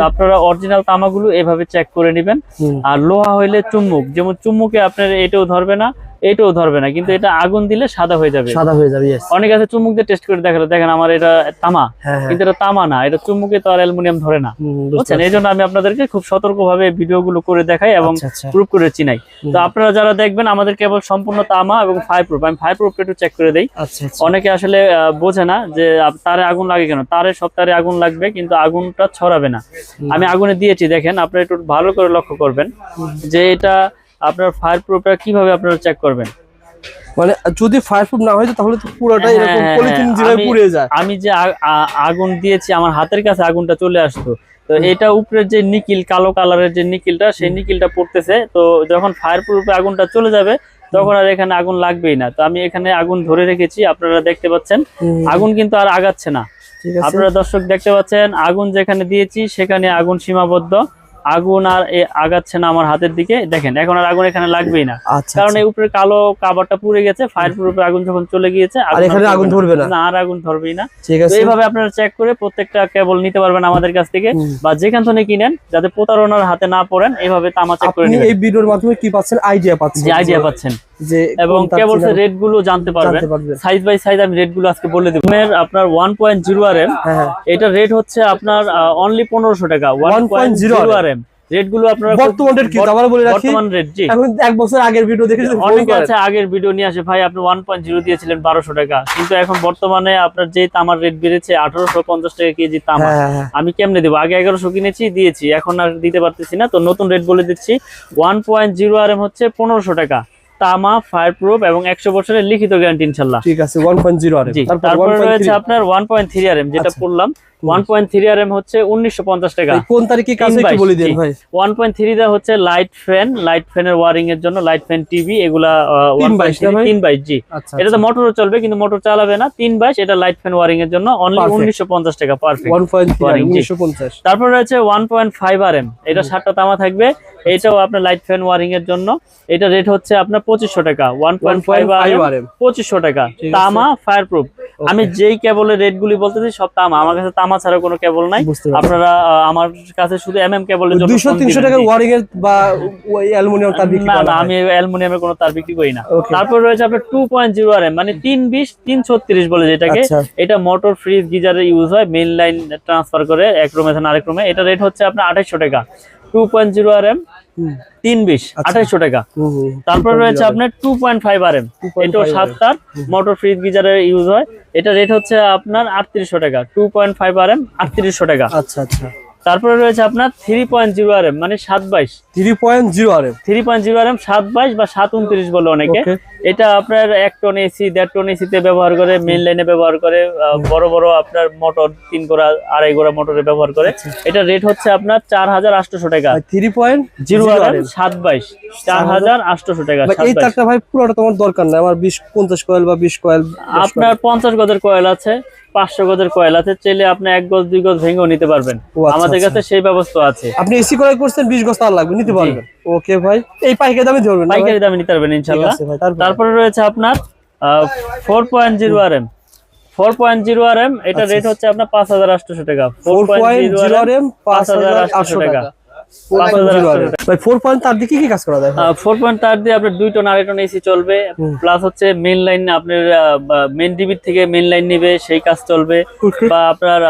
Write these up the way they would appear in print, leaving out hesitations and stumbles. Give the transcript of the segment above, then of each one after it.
আপনারা অরিজিনাল তামাগুলো এভাবে চেক করে নেবেন। আর লোহা হইলে চুম্বক, যেমন চুম্বকে আপনার এটাও ধরবে না এটাও ধরবে না, কিন্তু এটা আগুন দিলে সাদা হয়ে যাবে। অনেক আছে চুম্বক দিয়ে টেস্ট করে দেখালো, দেখেন আমার এটা তামা, কিন্তু এটা তামা না, এটা চুম্বকে তো আর অ্যালুমিনিয়াম ধরে না, বুঝছেন? এই জন্য আমি আপনাদেরকে খুব সতর্ক ভাবে ভিডিও গুলো করে দেখাই এবং প্রুফ করে চিনাই। তো আপনারা যারা দেখবেন আমাদের কেবল সম্পূর্ণ তামা এবং ফায়ার প্রুফ, আমি ফায়ার প্রুফ একটু চেক করে দেই। অনেকে আসলে বোঝে না যে তারে আগুন লাগে কেন, তারে সব তারে আগুন লাগবে কিন্তু আগুনটা ছড়াবে না। আমি আগুনে দিয়েছি, দেখেন আপনারা একটু ভালো করে লক্ষ্য করবেন যে এটা আপনার ফায়ার প্রুফটা কিভাবে আপনারা চেক করবেন। মানে যদি ফায়ার প্রুফ না হয় তাহলে তো পুরোটাই এরকম পলিথিন যেভাবে পুড়ে যায়। আমি যে আগুন দিয়েছি আমার হাতের কাছে আগুনটা চলে আসতো, তো এটা উপরের যে নিকিল, কালো কালারের যে নিকিলটা, সেই নিকিলটা পড়তেছে। তো যখন ফায়ার প্রুফে আগুনটা চলে যাবে তখন আর এখানে আগুন লাগবেই না। তো আমি এখানে আগুন ধরে রেখেছি, আপনারা দেখতে পাচ্ছেন আগুন কিন্তু আর আগাচ্ছে না। আপনারা দর্শক দেখতে পাচ্ছেন আগুন যেখানে দিয়েছি সেখানে আগুন সীমাবদ্ধ, আগুন আর আগাচ্ছে না আমার হাতের দিকে। দেখেন এখন আর আগুন এখানে লাগবেই না, কারণ এই উপরে কালো কাভারটা পুড়ে গেছে। ফায়ার প্রুফে আগুন যখন চলে গিয়েছে আগুন ধরবে না, আর আগুন ধরবেই না। তো এইভাবে আপনারা চেক করে প্রত্যেকটা কেবল নিতে পারবেন আমাদের কাছ থেকে, বা যেখান থেকে কিনেন, যাতে প্রতারণার হাতে না পড়েন। এইভাবে তামা চেক করে নিবেন। এই ভিডিওর মাধ্যমে কি পাচ্ছেন? আইডিয়া পাচ্ছেন যে এবং কেবল রেট গুলো জানতে পারবেন সাইজ বাই সাইজ। আমি রেট গুলো আজকে বলে দেব। আপনার 1.0 RM, এটা রেট হচ্ছে আপনার অনলি 1500 টাকা। 1.0 RM রেট গুলো আপনারা বর্তমান রেট কি আবার বলে রাখি, বর্তমান রেট। জি, এখন এক বছর আগের ভিডিও দেখেছেন, অনেক আছে আগের ভিডিও নিয়ে আসে, ভাই আপনি 1.0 দিয়েছিলেন 1200 টাকা, কিন্তু এখন বর্তমানে আপনার যে তামার রেট বেড়েছে 1850 টাকা কেজি তামা। আমি কেমনে দেব? আগে 1100 কিনেছি দিয়েছি, এখন আর দিতে পারতেছি না। তো নতুন রেট বলে দিচ্ছি, 1.0 RM হচ্ছে 1500 টাকা, তামা, ফায়ার প্রুফ এবং 100 বছরের লিখিত গ্যারান্টি ইনশাআল্লাহ। ঠিক আছে, 1.0 RM। তারপর রয়েছে আপনার 1.3 RM, যেটা বললাম 1.3 RM হচ্ছে 1950 টাকা। কোন তারিখে কাজ একটু বলে দেন ভাই। 1.3 দা হচ্ছে লাইট ফ্যানের ওয়্যারিং এর জন্য, লাইট ফ্যান, টিভি, এগুলা 322। জি, এটা তো মোটরও চলবে কিন্তু মোটর চালাবে না। 322 এটা লাইট ফ্যান ওয়্যারিং এর জন্য অনলি 1950 টাকা পারফেক্ট 1950। তারপর রয়েছে 1.5 RM, এটা 7টা তামা থাকবে, এটাও আপনার লাইট ফ্যান ওয়্যারিং এর জন্য। এটা রেট হচ্ছে আপনার 2500 টাকা। 1.5 RM 2500 টাকা, তামা, ফায়ার প্রুফ। আমি যেই কেবলের রেট গুলি বলতেছি সব তামা, আমার কাছে তামা ছাড়া কোনো কেবল নাই। আপনারা আমার কাছে শুধু কেবলের জন্য 200-300 টাকা ওয়্যারিং এর বা অ্যালুমিনিয়াম তার বিক্রি করা না, আমি অ্যালুমিনিয়ামের কোনো তার বিক্রি করি না। তারপর রয়েছে আপনার 2.0 RM, মানে 320 336 বলে যেটাকে। এটা মোটর, ফ্রিজ, গিজারে ইউজ হয়, মেইন লাইন ট্রান্সফার করে এক রুমে থেকে আরেক রুমে। এটা রেট হচ্ছে আপনার 2800 টাকা। 2.0 RM 320 2800 টাকা। তারপর রয়েছে আপনার 2.5 RM, এটাও 7 তার, মোটর, ফ্রিজ, গিজারে ইউজ হয়। এটা রেট হচ্ছে আপনার 3800 টাকা। 2.5 RM 3800 টাকা। আচ্ছা আচ্ছা। তারপরে রয়েছে আপনার 3.0 RM, মানে 722। 3.0 RM 722 বা 729 বলে অনেকে। এটা আপনার 1 টন এসি, 1.5 টন এসিতে ব্যবহার করে, মেইন লাইনে ব্যবহার করে, বড় বড় আপনার মোটর 3 গোড়া 2.5 গোড়া মোটরে ব্যবহার করে। এটা রেট হচ্ছে আপনার 4800 টাকা। 3.0 RM 722 4800 টাকা। এই তারটা ভাই পুরোটা তোমার দরকার না, আমার 50 কয়েল বা 20 কয়েল। আপনার 50 গজের কয়েল আছে, 500 গজের কয়েল আছে, চাইলে আপনি 1 গজ 2 গজ ভেঙেও নিতে পারবেন। আমাদের কাছে সেই ব্যবস্থা আছে। আপনি এসি কয়েল করছেন, 20 গজ তার লাগবে, নিতে পারবেন। ওকে ভাই, এই পাইকারি দামে ধরবেন, পাইকারি দামে নিতে পারবেন ইনশাআল্লাহ। তারপরে রয়েছে আপনার 4.0 RM 4.0 RM, এটা রেট হচ্ছে আপনার 5800 টাকা। 4.0 RM 5800 টাকা। 4 পয়েন্ট তার দিয়ে কি কাজ করা যায়? 4 পয়েন্ট তার দিয়ে আপনার 2 টন 2.5 টন এসি চলবে, প্লাস হচ্ছে মেইন লাইন, আপনার মেইন ডিবি থেকে মেইন লাইন নিবে, সেই কাজ চলবে। বা আপনার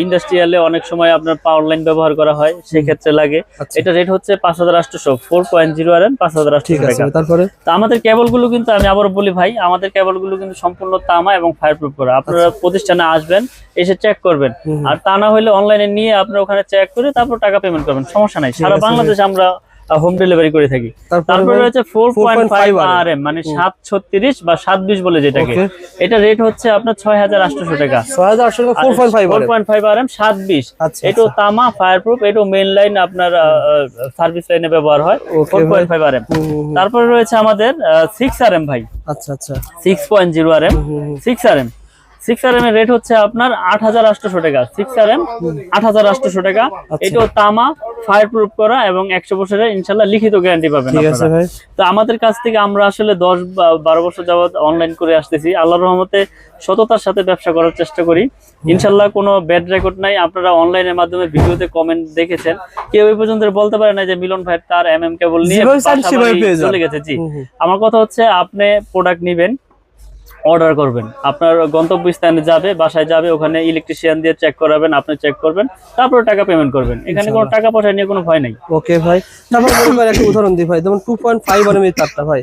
ইন্ডাস্ট্রিয়ালে অনেক সময় আপনার পাওয়ার লাইন ব্যবহার করা হয়, সেই ক্ষেত্রে লাগে। এটা রেট হচ্ছে 5800। 4.0 RM 5800 টাকা। তারপরে তো আমাদের কেবল গুলো কিন্তু, আমি আবারও বলি ভাই, আমাদের কেবল গুলো কিন্তু সম্পূর্ণ তামা এবং ফায়ার প্রুফ করা। আপনারা প্রতিষ্ঠানে আসবেন, এসে চেক করবেন, আর তা না হলে অনলাইনে নিয়ে আপনারা ওখানে চেক করে তারপর টাকা পেমেন্ট করবেন, সমস্যা নাই। সারা বাংলাদেশে আমরা হোম ডেলিভারি করে থাকি। তারপরে রয়েছে 4.5 RM, মানে 736 বা 720 বলে যেটাকে। এটা রেট হচ্ছে আপনার 6800 টাকা। 4.5 RM 720। এটাও তামা, ফায়ার প্রুফ, এটাও মেইন লাইন আপনার সার্ভিস লাইনে ব্যবহার হয়। 4.5 RM। তারপরে রয়েছে আমাদের 6 RM ভাই। আচ্ছা আচ্ছা। 6.0 RM 6 RM 6RM এর রেট হচ্ছে আপনার 8800 টাকা। 6RM 8800 টাকা। এটাও তামা, ফায়ার প্রুফ করা এবং 100 বছরের ইনশাআল্লাহ লিখিত গ্যারান্টি পাবেন ঠিক আছে আপনারা। ভাই। তো আমাদের কাছ থেকে আমরা আসলে 10-12 বছর যাবত অনলাইন করে আসতেছি। আল্লাহর রহমতে সততার সাথে ব্যবসা করার চেষ্টা করি। ইনশাআল্লাহ কোনো ব্যাড রেকর্ড নাই। আপনারা অনলাইনের মাধ্যমে ভিডিওতে কমেন্ট দেখেছেন, কেউ এই পর্যন্ত বলতে পারে না যে মিলন ভাই তার MM কেবল নিয়ে চলে গেছে। জি, আমার কথা হচ্ছে আপনি প্রোডাক্ট নিবেন, অর্ডার করবেন, আপনার গন্তব্যস্থানে যাবে, বাসায় যাবে, ওখানে ইলেকট্রিশিয়ান দিয়ে চেক করাবেন, আপনি চেক করবেন, তারপর টাকা পেমেন্ট করবেন। এখানে কোনো টাকা পয়সা নিয়ে কোনো ভয় নাই। ওকে ভাই, তারপর একটা উদাহরণ দিই ভাই, যেমন 2.5 RM এর তারটা ভাই,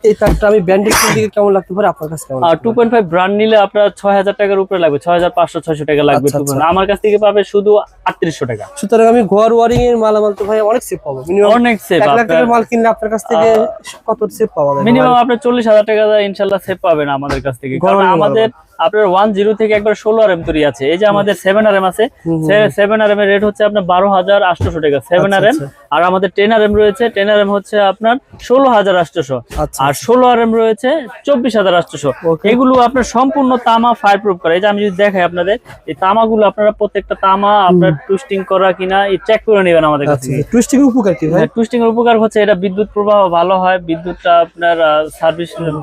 এই তারটা আমি ব্র্যান্ডের দিকে কেমন লাগতে পারে আপনার কাছে? কেমন? আর 2.5 ব্র্যান্ড নিলে আপনার 6000 টাকার উপরে লাগবে, 6500-600 টাকা লাগবে। আমার কাছ থেকে পাবে শুধু 3800 টাকা। সুতরাং আমি ঘর ওয়ারিং এর মালামাল তো ভাই অনেক সেভ পাবো। মিনিমাম অনেক সেভ। 1 লাখ টাকার মাল কিনলে আপনার কাছ থেকে কত সেভ পাওয়া যাবে? মিনিমাম আপনি 40,000 টাকা ইনশাআল্লাহ সেভ পাবেন আমাদের কাছ থেকে। কারণ আমাদের আপনার 10 থেকে একবার 16RM তৈরি আছে। এই যে আমাদের 7RM আছে, 7RM এর রেট হচ্ছে আপনার 12,800 টাকা 7RM। আর আমাদের 10RM রয়েছে, 10RM হচ্ছে আপনার 16,800। আর 16RM রয়েছে 24,800। এগুলো আপনার সম্পূর্ণ তামা ফায়ার প্রুফ করা। এই যে আমি যদি দেখাই আপনাদের, এই তামাগুলো আপনারা প্রত্যেকটা তামা আপনার টুইস্টিং করা কিনা এই চেক করে নেবেন আমাদের কাছ থেকে। টুইস্টিং এর উপকার কি ভাই? টুইস্টিং এর উপকার হচ্ছে এটা বিদ্যুৎ প্রবাহ ভালো হয়, বিদ্যুৎটা আপনার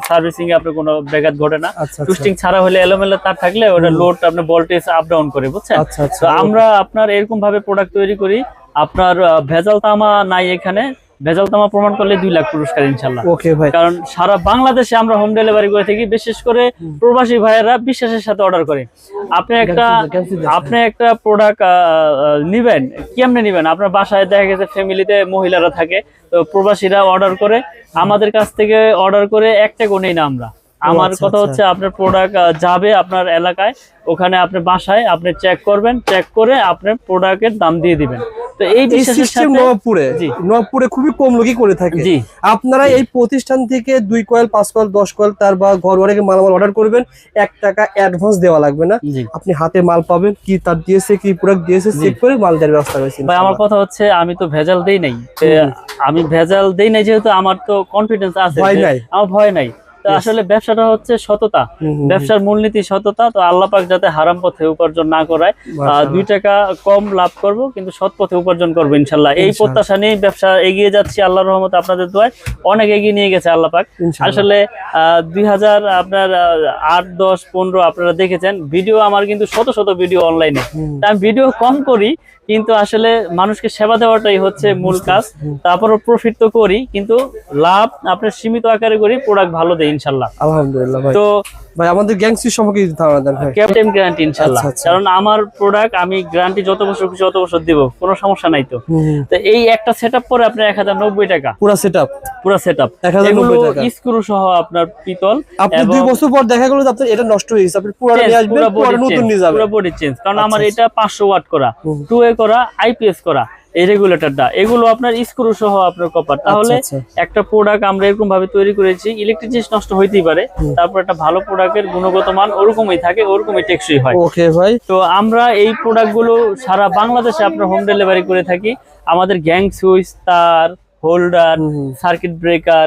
সার্ভিসিং এ আপনার কোনো ব্যাঘাত ঘটে না। টুইস্টিং ছাড়া হলে এলোমেলো তার থাকলে ওটা লোড আপনার ভোল্টেজ আপ ডাউন করে, বুঝছেন? তো আমরা আপনার এরকম ভাবে প্রোডাক্ট তৈরি করি। আপনার ভেজাল তামা নাই এখানে, ভেজাল তামা প্রমাণ করলে 2 লাখ পুরস্কার ইনশাআল্লাহ। ওকে ভাই, কারণ সারা বাংলাদেশে আমরা হোম ডেলিভারি করে থাকি, বিশেষ করে প্রবাসী ভাইয়েরা বিশ্বাসের সাথে অর্ডার করে। আপনি একটা প্রোডাক্ট নিবেন, কেমনে নিবেন? আপনার বাসায় দেখা গেছে ফ্যামিলিতে মহিলারা থাকে, তো প্রবাসীরা অর্ডার করে আমাদের কাছ থেকে অর্ডার করে একটা কোনেই না আমরা। আমার কথা হচ্ছে আপনার প্রোডাক্ট যাবে আপনার এলাকায়, ওখানে আপনি বাসায় আপনি চেক করবেন, চেক করে আপনার প্রোডাক্টের দাম দিয়ে দিবেন। তো এই সিস্টেম নবপুরে খুবই কম লোকই করে থাকে। আপনারা এই প্রতিষ্ঠান থেকে 2 কয়েল 5 কয়েল 10 কয়েল তার বা ঘর ওয়ারিং মালামাল অর্ডার করবেন, 1 টাকা অ্যাডভান্স দেওয়া লাগবে না। আপনি হাতে মাল পাবেন, কি তার দিয়েছে কি প্রোডাক্ট দিয়েছে চেক করে মাল দেওয়ার ব্যবস্থা রয়েছে। ভাই আমার কথা হচ্ছে আমি তো ভেজাল দেই নাই, আমি ভেজাল দেই নাই যেহেতু আমার তো কনফিডেন্স আছে, আমার ভয় নাই। তো আসলে ব্যবসাটা হচ্ছে সততা, ব্যবসার মূলনীতি সততা। তো আল্লাহ পাক যাতে হারাম পথে উপার্জন না করায়, 2 টাকা কম লাভ করব কিন্তু সৎ পথে উপার্জন করবো ইনশাআল্লাহ। এই প্রত্যাশা নিয়ে ব্যবসা এগিয়ে যাচ্ছি আল্লাহর রহমতে, আপনাদের দোয়ায় অনেক এগিয়ে নিয়ে গেছে আল্লাহ পাক। আসলে 2000 আপনার 8, 10, 15 আপনারা দেখেছেন ভিডিও আমার, কিন্তু শত শত ভিডিও অনলাইনে। আমি ভিডিও কম করি কিন্তু আসলে মানুষকে সেবা দেওয়াটাই হচ্ছে মূল কাজ। তারপরও প্রফিট তো করি কিন্তু লাভ আপনার সীমিত আকারে করি, প্রোডাক্ট ভালো দেয় ইনশাআল্লাহ। আলহামদুলিল্লাহ ভাই। তো ভাই আমাদের গ্যাংসি সম্পর্কে ধারণা দেন ভাই। ক্যাপ্টেন গ্যারান্টি ইনশাআল্লাহ, কারণ আমার প্রোডাক্ট আমি গ্যারান্টি যত বছর খুশি অত বছর দিব, কোনো সমস্যা নাই। তো এই একটা সেটআপ পরে আপনার 1090 টাকা পুরো সেটআপ 1090 টাকা স্ক্রু সহ আপনার পিতল। আপনি 2 বছর পর দেখা গেল যে আপনার এটা নষ্ট হয়ে গেছে, আপনি পুরো নিয়ে আসবেন, পুরো নতুন নিয়ে যাবেন, পুরো বডি চেঞ্জ। কারণ আমার এটা 500 ওয়াট করা, 2A করা, IPS করা, এই রেগুলেটরটা এগুলো আপনার স্ক্রু সহ আপনার কপার। তাহলে একটা প্রোডাক্ট আমরা এরকম ভাবে তৈরি করেছি, ইলেকট্রিক জিনিস নষ্ট হইতেই পারে, তারপর একটা ভালো প্রোডাক্টের গুণগত মান ওরকমই থাকে, ওরকমই টেকসই হয়। ওকে ভাই। তো আমরা এই প্রোডাক্ট গুলো সারা বাংলাদেশে আপনার হোম ডেলিভারি করে থাকি। আমাদের গ্যাং সুইচ, তার, হোল্ডার, সার্কিট ব্রেকার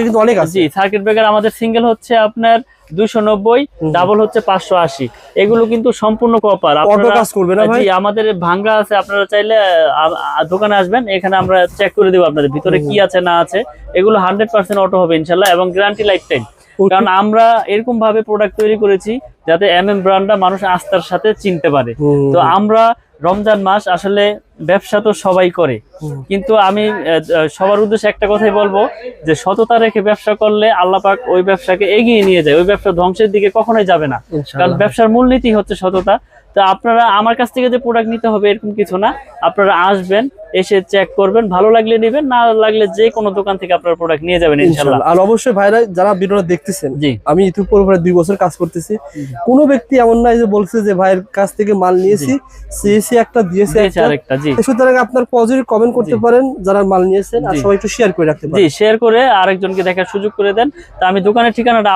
কিন্তু অনেক আছে। জি, সার্কিট ব্রেকার আমাদের সিঙ্গেল হচ্ছে আপনার 290, ডাবল হচ্ছে 580। এগুলো কিন্তু সম্পূর্ণ কপার। অটো কাজ করবে না ভাই? জি, আমাদের ভাঙ্গা আছে, আপনারা চাইলে দোকানে আসবেন, এখানে আমরা চেক করে দেব আপনাদের ভিতরে কি আছে না আছে। এগুলো 100% অটো হবে ইনশাআল্লাহ, এবং গ্যারান্টি লাইফ টাইম। কারণ আমরা এরকম ভাবে প্রোডাক্ট তৈরি করেছি যাতে MM ব্র্যান্ডটা মানুষ আস্থার সাথে চিনতে পারে। তো আমরা রমজান মাস আসলে ব্যবসা তো সবাই করে, কিন্তু আমি সবার উদ্দেশ্যে একটা কথাই বলবো যে সততা রেখে ব্যবসা করলে আল্লাহ পাক ওই ব্যবসাকে এগিয়ে নিয়ে যায়, ওই ব্যবসা ধ্বংসের দিকে কখনোই যাবে না। কারণ ব্যবসার মূলনীতি হচ্ছে সততা। তো আপনারা আমার কাছ থেকে যে প্রোডাক্ট নিতে হবে এরকম কিছু না, আপনারা আসবেন, এসে চেক করবেন, ভালো লাগলে নেবেন, না লাগলে যে কোনো দোকান থেকে আপনার প্রোডাক্ট নিয়ে যাবেন ইনশাআল্লাহ। আর অবশ্যই ভাইরা যারা ভিডিওটা দেখতেছেন, আমি ইউটিউব পরে 2 বছর কাজ করতেছি, কোনো ব্যক্তি এমন নাই যে বলছে যে ভাইয়ের কাছ থেকে মাল নিয়েছি, সিএসি একটা দিয়েছে আরেকটা। জি, সুতরাং আপনার পজিটিভ কমেন্ট করতে পারেন যারা মাল নিয়েছেন, আর সবাই একটু শেয়ার করে রাখতে পারেন। জি, শেয়ার করে আরেকজনকে দেখার সুযোগ করে দেন। তো আমি দোকানের ঠিকানাটা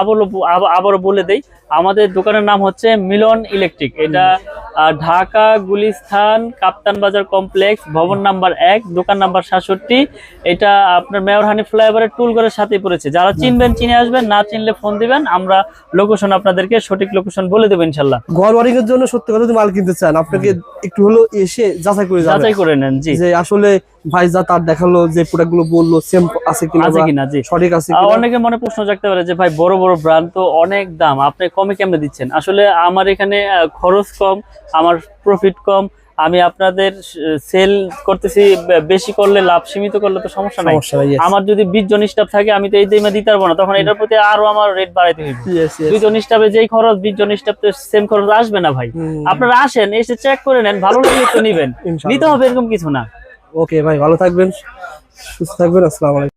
আবারও বলে দেই। আমাদের দোকানের নাম হচ্ছে মিলন ইলেকট্রিক। এটা ঢাকা গুলিস্তান কাপ্তান বাজার কমপ্লেক্স, ভবন নাম্বার 1, দোকান নাম্বার 67। এটা আপনার মেয়রহানি ফ্লাইওভারের টুলঘরের সাথেই পড়েছে। যারা চিনবেন চিনে আসবেন, না চিনলে ফোন দিবেন, আমরা লোকেশন আপনাদেরকে সঠিক লোকেশন বলে দেবো ইনশাল্লাহ। ঘর ওয়ারিং এর জন্য সত্যি কথা মাল কিনতে চান, আপনাকে একটু হলো এসে যাচাই করে নেন। জি, যে আসলে ভাই যা তার দেখালো, যে প্রোডাক্ট গুলো বললো সেম আছে কিনা, জি সঠিক আছে। অনেকে মনে প্রশ্ন জাগতে পারে যে ভাই বড় বড় ব্র্যান্ড তো অনেক দাম, আপনি কমে কেমনে দিচ্ছেন? আসলে আমার এখানে খরচ কম, আমার প্রফিট কম, আমি আপনাদের সেল করতেছি, বেশি করলে লাভ, সীমিত করলে তো সমস্যা নাই। আমার যদি 20 জন স্টাফ থাকে, আমি তো এই দামে দিতে পারবো না, তখন এটার প্রতি আরো আমার রেট বাড়াইতে হবে। 2 জন স্টাফে যেই খরচ, 20 জন স্টাফ তো সেম খরচ আসবে না ভাই। আপনারা আসেন, এসে চেক করে নেন, ভালো লাগলে তো নিবেন, নিতে হবে এরকম কিছু না। ওকে ভাই, ভালো থাকবেন, সুস্থ থাকবেন, আসসালামু আলাইকুম।